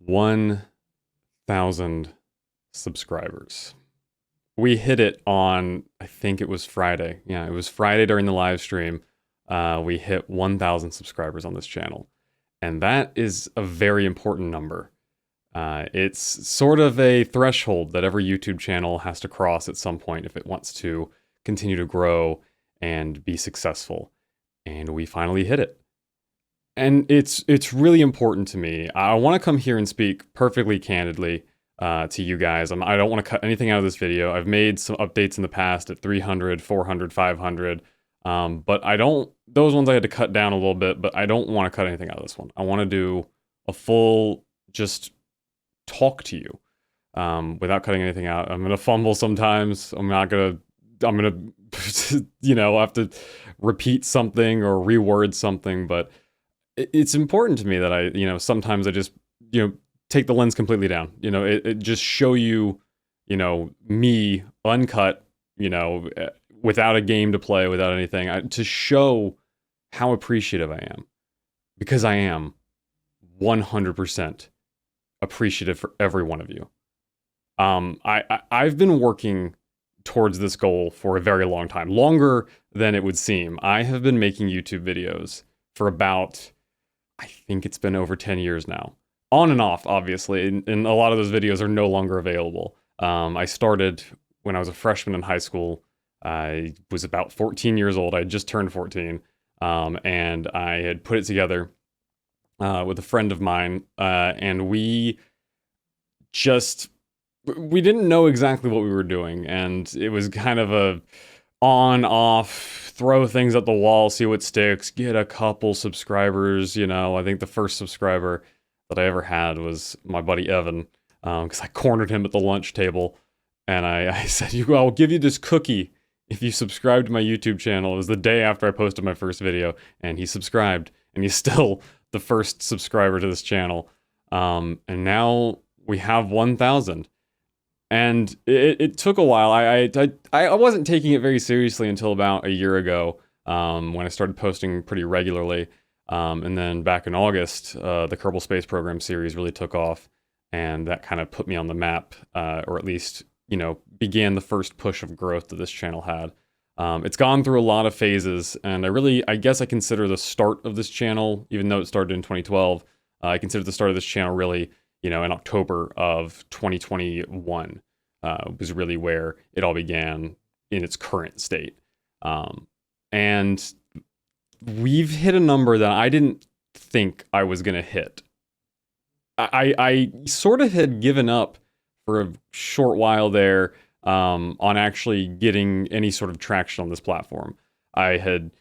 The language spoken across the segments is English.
1,000 subscribers. We hit it on, I think it was Friday. Yeah, it was Friday during the live stream. We hit 1,000 subscribers on this channel. And that is a very important number. It's sort of a threshold that every YouTube channel has to cross at some point if it wants to continue to grow and be successful. And we finally hit it. And it's really important to me. I want to come here and speak perfectly candidly to you guys. I don't want to cut anything out of this video. I've made some updates in the past at 300, 400, 500. But those ones I had to cut down a little bit, but I don't want to cut anything out of this one. I want to do a full, just talk to you without cutting anything out. I'm going to fumble sometimes. I'm going to, have to repeat something or reword something, but it's important to me that I, sometimes I just, take the lens completely down. It just show you, me uncut, without a game to play, without anything, to show how appreciative I am. Because I am 100% appreciative for every one of you. I've been working towards this goal for a very long time, longer than it would seem. I have been making YouTube videos for about, I think it's been over 10 years now. On and off, obviously, and a lot of those videos are no longer available. I started when I was a freshman in high school. I was about 14 years old. I had just turned 14, and I had put it together with a friend of mine, and we didn't know exactly what we were doing, and it was kind of a on-off, throw things at the wall, see what sticks, get a couple subscribers. I think the first subscriber that I ever had was my buddy Evan, because I cornered him at the lunch table, and I said, I'll give you this cookie if you subscribe to my YouTube channel. It was the day after I posted my first video, and he subscribed, and he's still the first subscriber to this channel. And now we have 1,000. And it took a while. I wasn't taking it very seriously until about a year ago, when I started posting pretty regularly. And then back in August, the Kerbal Space Program series really took off, and that kind of put me on the map, or at least, began the first push of growth that this channel had. It's gone through a lot of phases, and I guess I consider the start of this channel, even though it started in 2012, I consider the start of this channel really, in October of 2021, was really where it all began in its current state. And we've hit a number that I didn't think I was going to hit. I sort of had given up for a short while there on actually getting any sort of traction on this platform. I had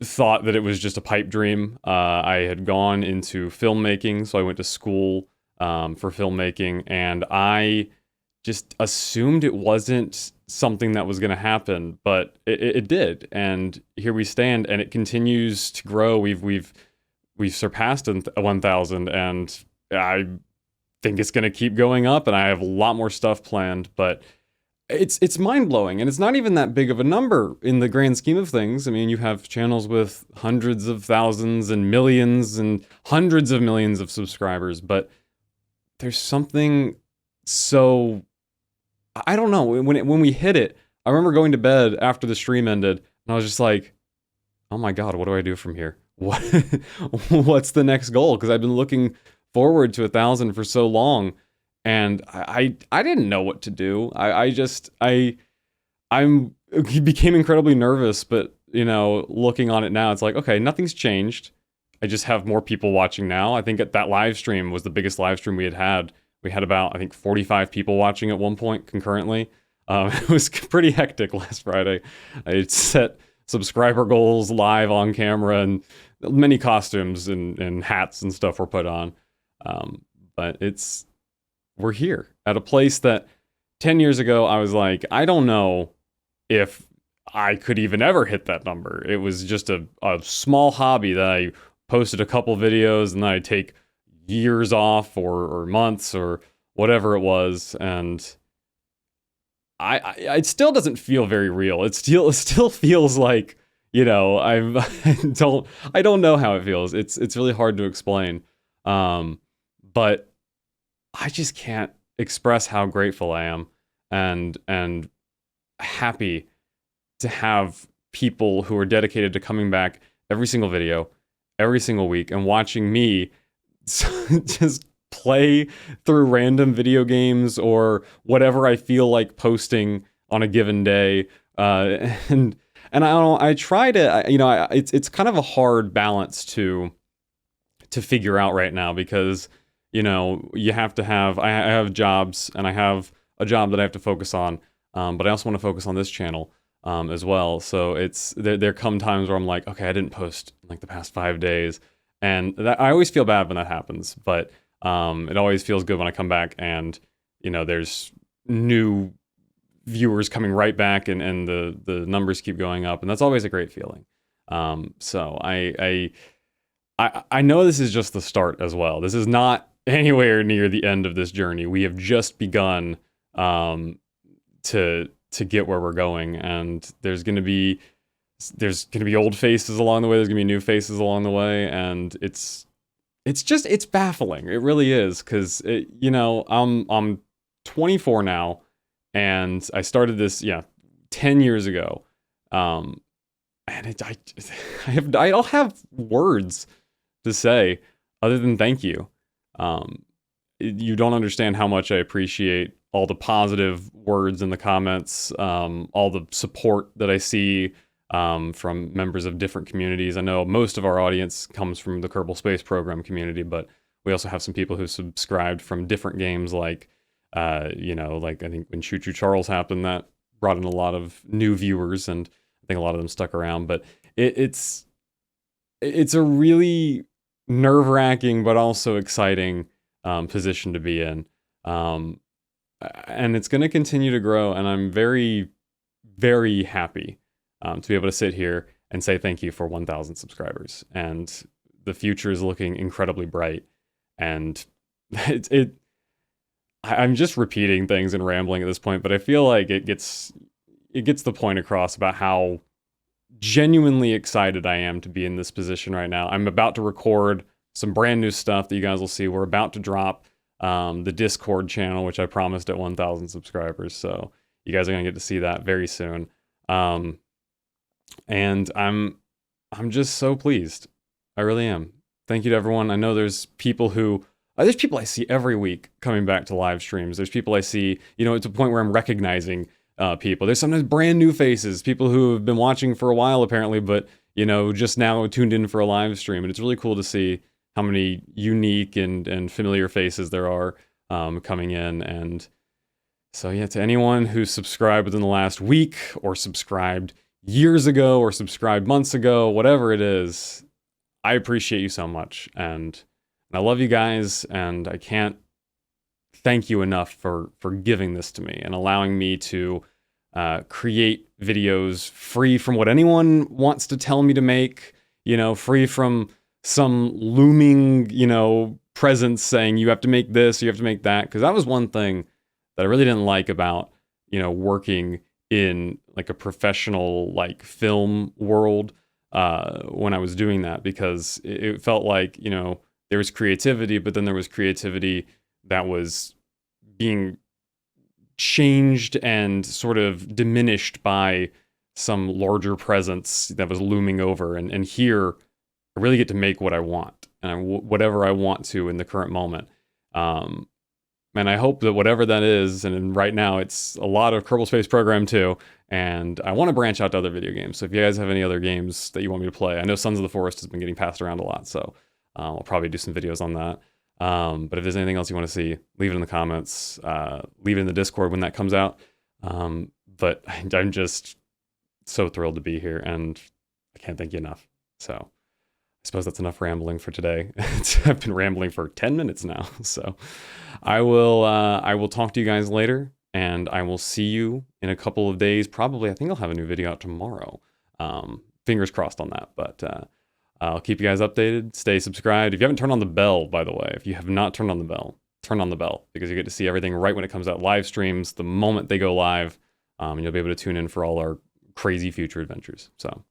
thought that it was just a pipe dream. I had gone into filmmaking, so I went to school for filmmaking, and I just assumed it wasn't something that was going to happen, but it did, and here we stand, and it continues to grow. We've surpassed 1,000, and I think it's going to keep going up, and I have a lot more stuff planned, but it's mind-blowing, and it's not even that big of a number in the grand scheme of things. I mean, you have channels with hundreds of thousands and millions and hundreds of millions of subscribers, but there's something so, I don't know, when we hit it, I remember going to bed after the stream ended, and I was just like, oh my god, what do I do from here? What's the next goal? Because I've been looking forward to 1,000 for so long, and I didn't know what to do. I became incredibly nervous, but looking on it now, it's like, okay, nothing's changed. I just have more people watching now. I think that live stream was the biggest live stream we had. We had about, I think, 45 people watching at one point concurrently. It was pretty hectic last Friday. I set subscriber goals live on camera, and many costumes and hats and stuff were put on. But we're here at a place that 10 years ago, I was like, I don't know if I could even ever hit that number. It was just a small hobby that I posted a couple videos, and then I'd take years off or months or whatever it was, and it still doesn't feel very real. It still feels like, I don't know how it feels. It's really hard to explain. But I just can't express how grateful I am and happy to have people who are dedicated to coming back every single video, every single week, and watching me just play through random video games or whatever I feel like posting on a given day. And I don't know, I try to, it's kind of a hard balance to figure out right now because, you have to have, I have jobs and I have a job that I have to focus on, but I also want to focus on this channel as well. So there come times where I'm like, okay, I didn't post in like the past 5 days, and I always feel bad when that happens, but it always feels good when I come back and there's new viewers coming right back and the numbers keep going up, and that's always a great feeling. So I know this is just the start as well. This is not anywhere near the end of this journey. We have just begun to get where we're going, and there's gonna be old faces along the way. There's gonna be new faces along the way, and it's baffling. It really is, because I'm 24 now, and I started this 10 years ago, and I don't have words to say other than thank you. You don't understand how much I appreciate all the positive words in the comments, all the support that I see from members of different communities. I know most of our audience comes from the Kerbal Space Program community, but we also have some people who subscribed from different games, like like I think when Choo Choo Charles happened, that brought in a lot of new viewers, and I think a lot of them stuck around. But it's a really nerve-wracking but also exciting position to be in, and it's going to continue to grow, and I'm very, very happy to be able to sit here and say thank you for 1,000 subscribers, and the future is looking incredibly bright. And I'm just repeating things and rambling at this point, but I feel like it gets the point across about how genuinely excited I am to be in this position right now. I'm about to record some brand new stuff that you guys will see. We're about to drop the Discord channel, which I promised at 1,000 subscribers. So you guys are gonna get to see that very soon. And I'm just so pleased. I really am. Thank you to everyone. I know there's people I see every week coming back to live streams. There's people I see, it's a point where I'm recognizing people. There's sometimes brand new faces, people who have been watching for a while apparently, but just now tuned in for a live stream. And it's really cool to see how many unique and familiar faces there are coming in. And so to anyone who subscribed within the last week, or subscribed years ago, or subscribed months ago, whatever it is, I appreciate you so much. And I love you guys, and I can't thank you enough for giving this to me and allowing me to create videos free from what anyone wants to tell me to make, free from some looming, presence saying you have to make this, you have to make that. Because that was one thing that I really didn't like about, working in like a professional like film world when I was doing that, because it felt like, there was creativity, but then there was creativity that was being changed and sort of diminished by some larger presence that was looming over. And here, I really get to make what I want, and whatever I want to in the current moment. And I hope that whatever that is, and right now it's a lot of Kerbal Space Program too, and I want to branch out to other video games. So if you guys have any other games that you want me to play, I know Sons of the Forest has been getting passed around a lot, so I'll probably do some videos on that. But if there's anything else you want to see, leave it in the comments, leave it in the Discord when that comes out. But I'm just so thrilled to be here, and I can't thank you enough. So I suppose that's enough rambling for today. I've been rambling for 10 minutes now. So I will talk to you guys later, and I will see you in a couple of days. Probably, I think I'll have a new video out tomorrow. Fingers crossed on that, but I'll keep you guys updated. Stay subscribed. If you haven't turned on the bell, by the way, if you have not turned on the bell, turn on the bell, because you get to see everything right when it comes out. Live streams, the moment they go live, and you'll be able to tune in for all our crazy future adventures. So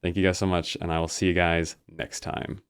thank you guys so much, and I will see you guys next time.